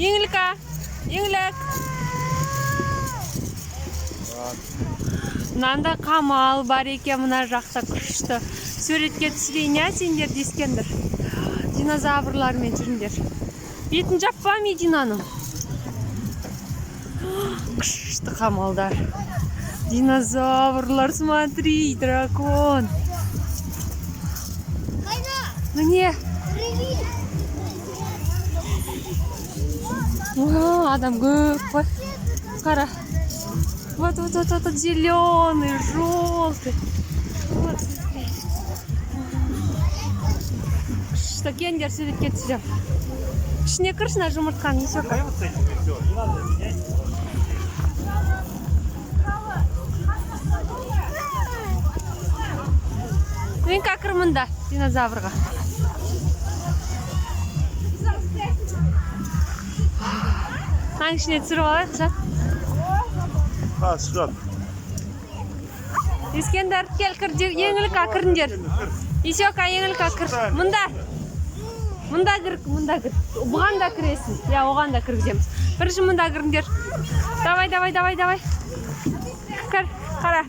Еңілка, еңілік. Мынанда қамал бар екен, мына жақта күшті. Суретке түсірейін, сендер дескендір. Динозаврлармен жүріңдер. Бетін жаппа Мединаның. Күшті қамалдар. Динозаврлар, смотри, дракон. Міне. Адам көп қой. Қара. Вот, зеленый, желтый. Вот, смотри. Что, кендер суретке түсірем. Ішіне кіршіна жұмыртқаны, есоқа. Мен қақыр мұнда, динозаврға. Аң ішіне түсіріп алайық, жат. Жат. Ескендер, кел кір, еңілік ақырындер. Есоқа, еңілік ақыр. Мұнда кір. Бұған да кіресін. Я, оған да кіргіземіз. Бірінші мұнда кіріндер. Давай. Кір, қара.